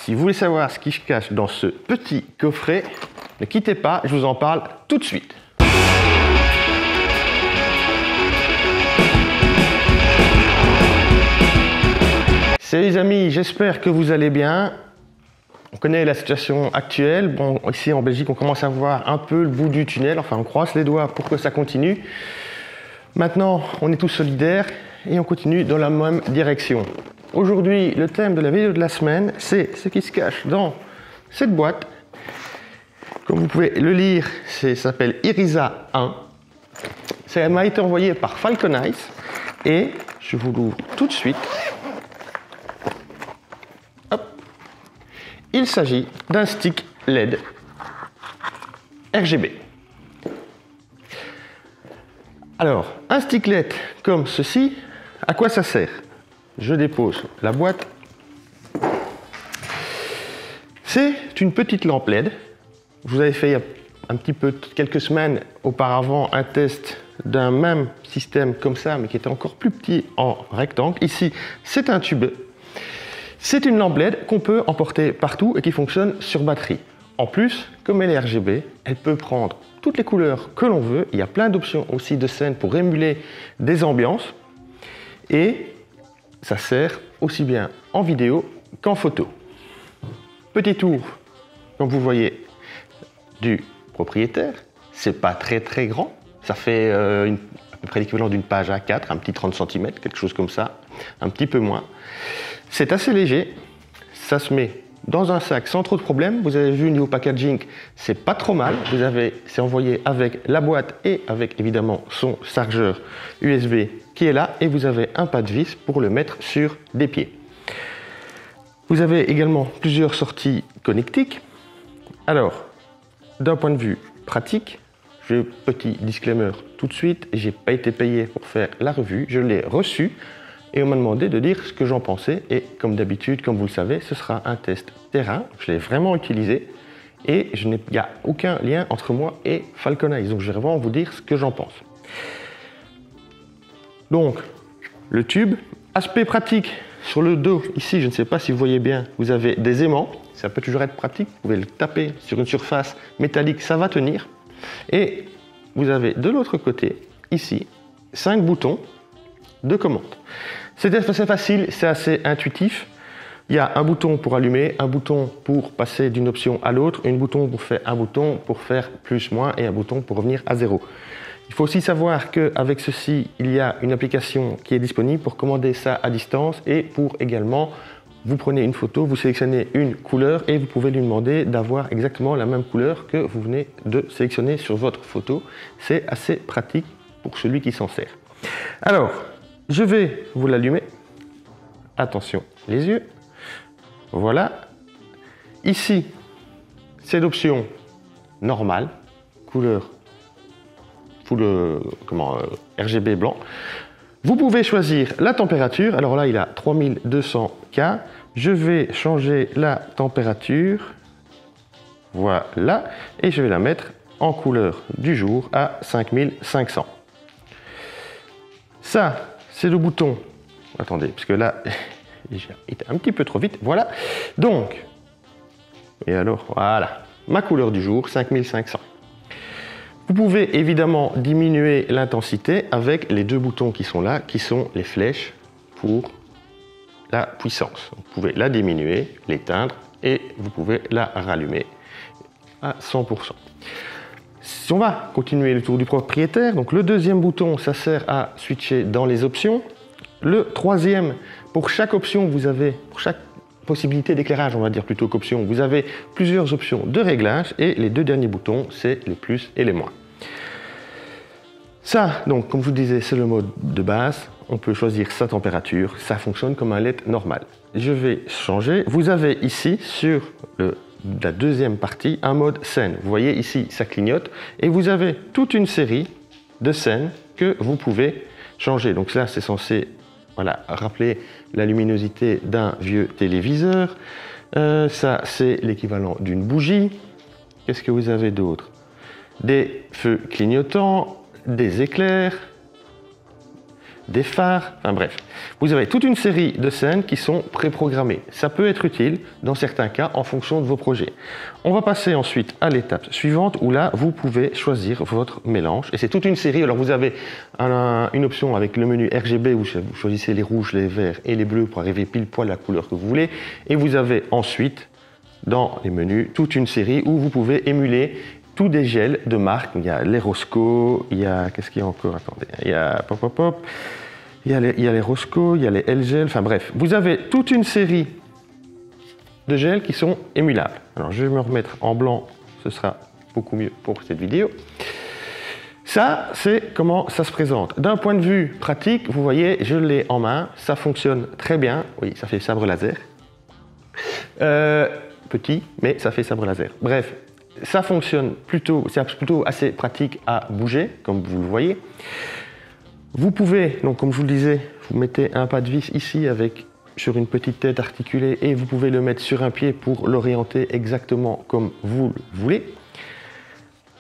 Si vous voulez savoir ce qui se cache dans ce petit coffret, ne quittez pas, je vous en parle tout de suite. Salut les amis, j'espère que vous allez bien. On connaît la situation actuelle. Bon, ici en Belgique, on commence à voir un peu le bout du tunnel. Enfin, on croise les doigts pour que ça continue. Maintenant, on est tous solidaires et on continue dans la même direction. Aujourd'hui, le thème de la vidéo de la semaine, c'est ce qui se cache dans cette boîte. Comme vous pouvez le lire, ça s'appelle Irisa 1. Ça m'a été envoyé par Falcon Eyes et je vous l'ouvre tout de suite. Il s'agit d'un stick LED RGB. Alors, un stick LED comme ceci, à quoi ça sert? Je dépose la boîte. C'est une petite lampe LED. Je vous avais fait il y a un petit peu, quelques semaines auparavant, un test d'un même système comme ça, mais qui était encore plus petit en rectangle. Ici, c'est un tube. C'est une lampe LED qu'on peut emporter partout et qui fonctionne sur batterie. En plus, comme elle est RGB, elle peut prendre toutes les couleurs que l'on veut. Il y a plein d'options aussi de scène pour émuler des ambiances. Et ça sert aussi bien en vidéo qu'en photo. Petit tour, comme vous voyez, du propriétaire. C'est pas très grand. Ça fait à peu près l'équivalent d'une page A4, un petit 30 cm, quelque chose comme ça, un petit peu moins. C'est assez léger, ça se met dans un sac sans trop de problèmes. Vous avez vu au niveau packaging, c'est pas trop mal. C'est envoyé avec la boîte et avec évidemment son chargeur USB qui est là. Et vous avez un pas de vis pour le mettre sur des pieds. Vous avez également plusieurs sorties connectiques. Alors, d'un point de vue pratique, petit disclaimer tout de suite, j'ai pas été payé pour faire la revue, je l'ai reçu. Et on m'a demandé de dire ce que j'en pensais. Et comme d'habitude, comme vous le savez, ce sera un test terrain. Je l'ai vraiment utilisé. Et il n'y a aucun lien entre moi et Falcon Eyes. Donc je vais vraiment vous dire ce que j'en pense. Donc, le tube. Aspect pratique. Sur le dos, ici, je ne sais pas si vous voyez bien, vous avez des aimants. Ça peut toujours être pratique. Vous pouvez le taper sur une surface métallique, ça va tenir. Et vous avez de l'autre côté, ici, 5 boutons de commande. C'est assez facile, c'est assez intuitif. Il y a un bouton pour allumer, un bouton pour passer d'une option à l'autre, un bouton pour faire plus, moins et un bouton pour revenir à 0. Il faut aussi savoir qu'avec ceci, il y a une application qui est disponible pour commander ça à distance et pour également, vous prenez une photo, vous sélectionnez une couleur et vous pouvez lui demander d'avoir exactement la même couleur que vous venez de sélectionner sur votre photo. C'est assez pratique pour celui qui s'en sert. Alors, je vais vous l'allumer. Attention, les yeux. Voilà. Ici, c'est l'option normale, couleur RGB blanc. Vous pouvez choisir la température. Alors là, il a 3200 K. Je vais changer la température. Voilà. Et je vais la mettre en couleur du jour à 5500. Ça, c'est le bouton. Attendez, parce que là, j'ai été un petit peu trop vite. Voilà. Donc, et alors, voilà. Ma couleur du jour, 5500. Vous pouvez évidemment diminuer l'intensité avec les deux boutons qui sont là, qui sont les flèches pour la puissance. Vous pouvez la diminuer, l'éteindre et vous pouvez la rallumer à 100%. Si on va continuer le tour du propriétaire, donc le deuxième bouton, ça sert à switcher dans les options. Le troisième, pour chaque option, vous avez, pour chaque possibilité d'éclairage, on va dire plutôt qu'option, vous avez plusieurs options de réglage et les deux derniers boutons, c'est les plus et les moins. Ça, donc, comme je vous disais, c'est le mode de base. On peut choisir sa température. Ça fonctionne comme un LED normal. Je vais changer. Vous avez ici, sur la deuxième partie, un mode scène. Vous voyez ici, ça clignote. Et vous avez toute une série de scènes que vous pouvez changer. Donc là, c'est censé rappeler la luminosité d'un vieux téléviseur. Ça, c'est l'équivalent d'une bougie. Qu'est-ce que vous avez d'autre? Des feux clignotants, des éclairs, des phares, enfin bref. Vous avez toute une série de scènes qui sont préprogrammées. Ça peut être utile dans certains cas en fonction de vos projets. On va passer ensuite à l'étape suivante où là, vous pouvez choisir votre mélange. Et c'est toute une série. Alors vous avez une option avec le menu RGB où vous choisissez les rouges, les verts et les bleus pour arriver pile poil à la couleur que vous voulez. Et vous avez ensuite, dans les menus, toute une série où vous pouvez émuler tous des gels de marque. Il y a les Rosco, il y a... Qu'est-ce qu'il y a encore? Attendez. Il y a... Il y a les Rosco, il y a les L-Gel, enfin bref. Vous avez toute une série de gels qui sont émulables. Alors je vais me remettre en blanc, ce sera beaucoup mieux pour cette vidéo. Ça, c'est comment ça se présente. D'un point de vue pratique, vous voyez, je l'ai en main, ça fonctionne très bien. Oui, ça fait sabre laser. Petit, mais ça fait sabre laser. Bref. Ça fonctionne plutôt, c'est plutôt assez pratique à bouger, comme vous le voyez. Vous pouvez, donc comme je vous le disais, vous mettez un pas de vis ici sur une petite tête articulée et vous pouvez le mettre sur un pied pour l'orienter exactement comme vous le voulez.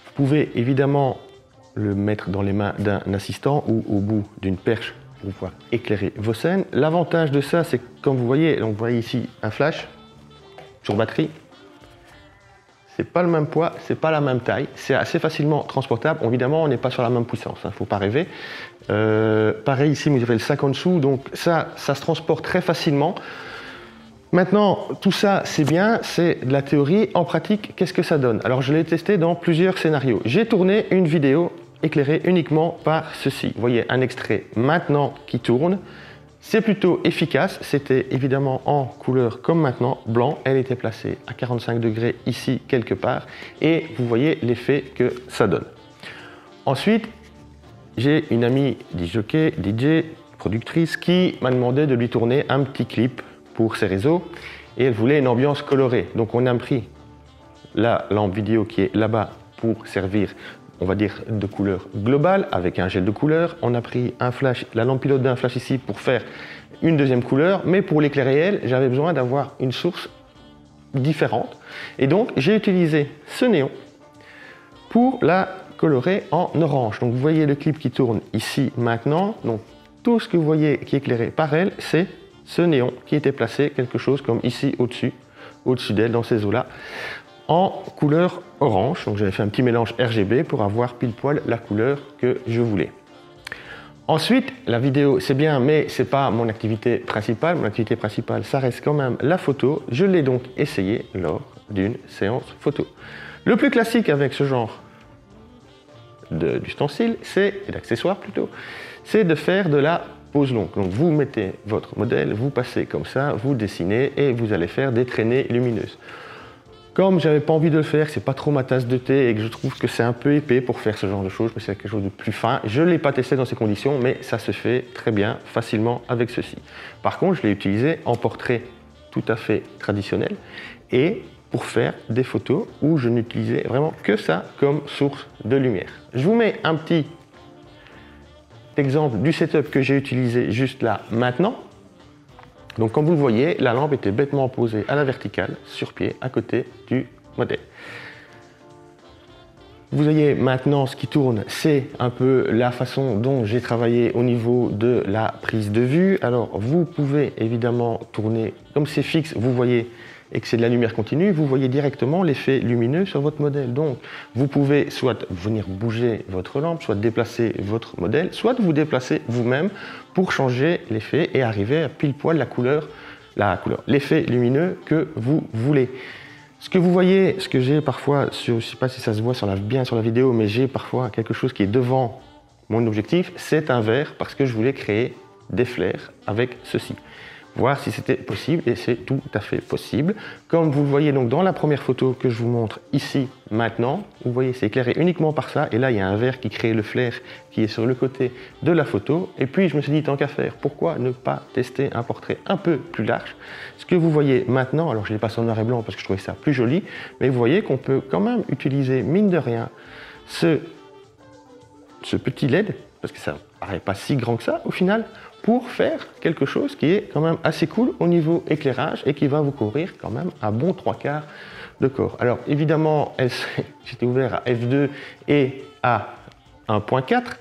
Vous pouvez évidemment le mettre dans les mains d'un assistant ou au bout d'une perche pour pouvoir éclairer vos scènes. L'avantage de ça, c'est que comme vous voyez, donc vous voyez ici un flash sur batterie. C'est pas le même poids, c'est pas la même taille, c'est assez facilement transportable. Évidemment, on n'est pas sur la même puissance, il ne faut pas rêver. Pareil ici, vous avez le sac en dessous, donc ça se transporte très facilement. Maintenant, tout ça, c'est bien, c'est de la théorie. En pratique, qu'est-ce que ça donne? Alors, je l'ai testé dans plusieurs scénarios. J'ai tourné une vidéo éclairée uniquement par ceci. Vous voyez un extrait maintenant qui tourne. C'est plutôt efficace, c'était évidemment en couleur comme maintenant, blanc, elle était placée à 45 degrés ici quelque part et vous voyez l'effet que ça donne. Ensuite, j'ai une amie DJ, productrice qui m'a demandé de lui tourner un petit clip pour ses réseaux et elle voulait une ambiance colorée. Donc on a pris la lampe vidéo qui est là-bas pour servir, on va dire, de couleur globale avec un gel de couleur. On a pris un flash, la lampe pilote d'un flash ici pour faire une deuxième couleur, mais pour l'éclairer réel, j'avais besoin d'avoir une source différente. Et donc, j'ai utilisé ce néon pour la colorer en orange. Donc, vous voyez le clip qui tourne ici maintenant. Donc, tout ce que vous voyez qui est éclairé par elle, c'est ce néon qui était placé quelque chose comme ici au-dessus d'elle, dans ces eaux-là, en couleur orange. Donc j'avais fait un petit mélange RGB pour avoir pile poil la couleur que je voulais. Ensuite, la vidéo c'est bien, mais c'est pas mon activité principale. Mon activité principale, ça reste quand même la photo. Je l'ai donc essayé lors d'une séance photo. Le plus classique avec ce genre d'ustensiles, d'accessoires plutôt, c'est de faire de la pose longue. Donc vous mettez votre modèle, vous passez comme ça, vous dessinez et vous allez faire des traînées lumineuses. Comme j'avais pas envie de le faire, c'est pas trop ma tasse de thé et que je trouve que c'est un peu épais pour faire ce genre de choses, mais c'est quelque chose de plus fin. Je l'ai pas testé dans ces conditions, mais ça se fait très bien, facilement avec ceci. Par contre, je l'ai utilisé en portrait tout à fait traditionnel et pour faire des photos où je n'utilisais vraiment que ça comme source de lumière. Je vous mets un petit exemple du setup que j'ai utilisé juste là maintenant. Donc comme vous le voyez, la lampe était bêtement posée à la verticale, sur pied, à côté du modèle. Vous voyez maintenant ce qui tourne, c'est un peu la façon dont j'ai travaillé au niveau de la prise de vue. Alors vous pouvez évidemment tourner, comme c'est fixe, vous voyez, et que c'est de la lumière continue, vous voyez directement l'effet lumineux sur votre modèle. Donc vous pouvez soit venir bouger votre lampe, soit déplacer votre modèle, soit vous déplacer vous-même pour changer l'effet et arriver à pile poil l'effet lumineux que vous voulez. Ce que vous voyez, ce que j'ai parfois, je ne sais pas si ça se voit bien sur la vidéo, mais j'ai parfois quelque chose qui est devant mon objectif, c'est un verre parce que je voulais créer des flares avec ceci. Voir si c'était possible et c'est tout à fait possible. Comme vous le voyez donc dans la première photo que je vous montre ici maintenant, vous voyez c'est éclairé uniquement par ça et là il y a un verre qui crée le flair qui est sur le côté de la photo et puis je me suis dit tant qu'à faire, pourquoi ne pas tester un portrait un peu plus large. Ce que vous voyez maintenant, alors je l'ai passé en noir et blanc parce que je trouvais ça plus joli, mais vous voyez qu'on peut quand même utiliser mine de rien ce petit LED, parce que ça paraît pas si grand que ça au final, pour faire quelque chose qui est quand même assez cool au niveau éclairage et qui va vous couvrir quand même un bon 3/4 de corps. Alors évidemment, j'étais ouvert à f2 et à 1.4.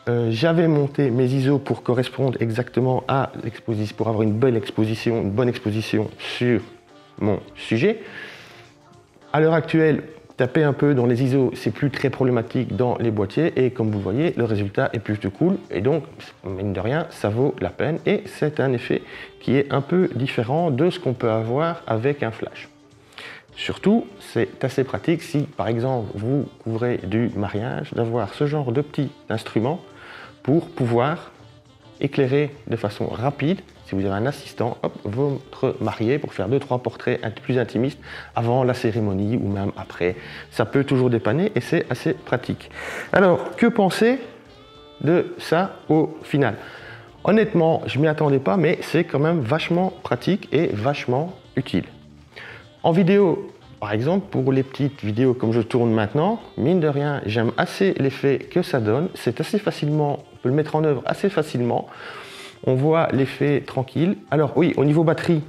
j'avais monté mes ISO pour correspondre exactement à l'exposition, pour avoir une bonne exposition sur mon sujet. À l'heure actuelle, taper un peu dans les ISO, c'est plus très problématique dans les boîtiers et comme vous voyez, le résultat est plutôt cool et donc, mine de rien, ça vaut la peine et c'est un effet qui est un peu différent de ce qu'on peut avoir avec un flash. Surtout, c'est assez pratique si, par exemple, vous couvrez du mariage, d'avoir ce genre de petit instrument pour pouvoir éclairer de façon rapide, si vous avez un assistant, hop, votre marié pour faire 2-3 portraits un peu plus intimistes avant la cérémonie ou même après. Ça peut toujours dépanner et c'est assez pratique. Alors, que penser de ça au final? Honnêtement, je ne m'y attendais pas, mais c'est quand même vachement pratique et vachement utile. En vidéo, par exemple, pour les petites vidéos comme je tourne maintenant, mine de rien, j'aime assez l'effet que ça donne. C'est assez facilement, on peut le mettre en œuvre assez facilement. On voit l'effet tranquille. Alors oui, au niveau batterie,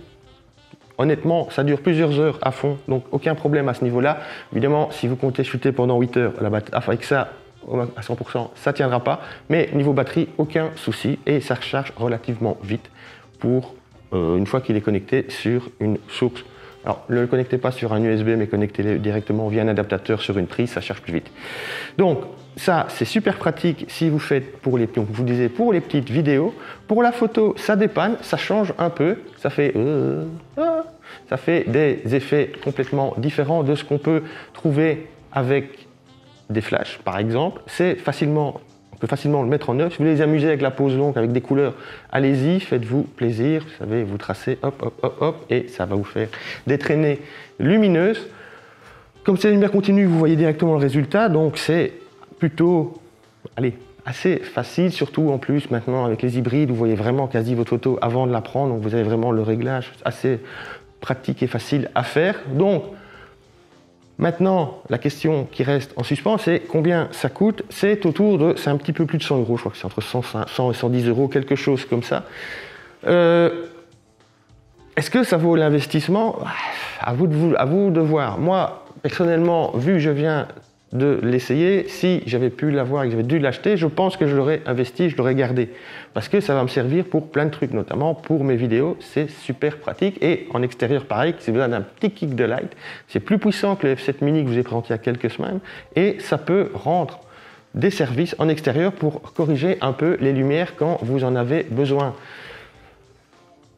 honnêtement, ça dure plusieurs heures à fond, donc aucun problème à ce niveau-là. Évidemment, si vous comptez shooter pendant 8 heures avec ça à 100%, ça ne tiendra pas. Mais niveau batterie, aucun souci et ça recharge relativement vite pour une fois qu'il est connecté sur une source. Alors, ne le connectez pas sur un USB, mais connectez-le directement via un adaptateur sur une prise, ça charge plus vite. Donc, ça, c'est super pratique si vous faites pour les petites vidéos. Pour la photo, ça dépanne, ça change un peu, ça fait des effets complètement différents de ce qu'on peut trouver avec des flashs, par exemple. On peut facilement le mettre en œuvre. Si vous voulez les amuser avec la pose longue, avec des couleurs, allez-y, faites-vous plaisir. Vous savez, vous tracez, hop, hop, hop, hop, et ça va vous faire des traînées lumineuses. Comme c'est une lumière continue, vous voyez directement le résultat, donc c'est plutôt, assez facile, surtout en plus maintenant avec les hybrides, vous voyez vraiment quasi votre photo avant de la prendre, donc vous avez vraiment le réglage assez pratique et facile à faire. Donc, maintenant, la question qui reste en suspens, c'est combien ça coûte. C'est un petit peu plus de 100 euros, je crois que c'est entre 100 et 110 euros, quelque chose comme ça. Est-ce que ça vaut l'investissement? À vous de voir. Moi, personnellement, vu que je viens de l'essayer, si j'avais pu l'avoir et que j'avais dû l'acheter, je pense que je l'aurais investi, je l'aurais gardé. Parce que ça va me servir pour plein de trucs, notamment pour mes vidéos, c'est super pratique. Et en extérieur, pareil, si vous avez un petit kick de light, c'est plus puissant que le F7 Mini que je vous ai présenté il y a quelques semaines, et ça peut rendre des services en extérieur pour corriger un peu les lumières quand vous en avez besoin.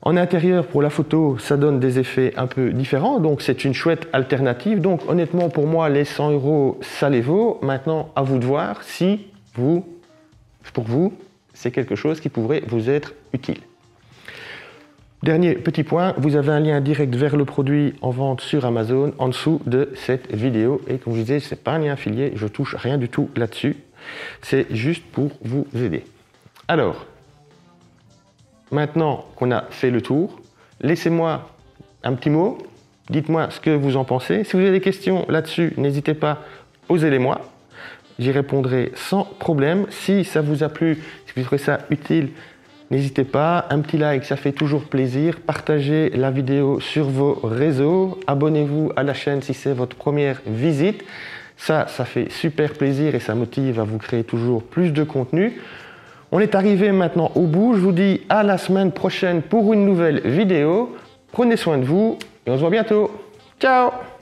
En intérieur, pour la photo, ça donne des effets un peu différents, donc c'est une chouette alternative. Donc honnêtement, pour moi, les 100 euros, ça les vaut. Maintenant, à vous de voir si pour vous, c'est quelque chose qui pourrait vous être utile. Dernier petit point, vous avez un lien direct vers le produit en vente sur Amazon en dessous de cette vidéo. Et comme je vous disais, ce n'est pas un lien affilié, je touche rien du tout là-dessus. C'est juste pour vous aider. Alors, maintenant qu'on a fait le tour, laissez-moi un petit mot, dites-moi ce que vous en pensez. Si vous avez des questions là-dessus, n'hésitez pas, posez-les-moi. J'y répondrai sans problème. Si ça vous a plu, si vous trouvez ça utile, n'hésitez pas. Un petit like, ça fait toujours plaisir. Partagez la vidéo sur vos réseaux. Abonnez-vous à la chaîne si c'est votre première visite. Ça fait super plaisir et ça motive à vous créer toujours plus de contenu. On est arrivé maintenant au bout. Je vous dis à la semaine prochaine pour une nouvelle vidéo. Prenez soin de vous et on se voit bientôt. Ciao!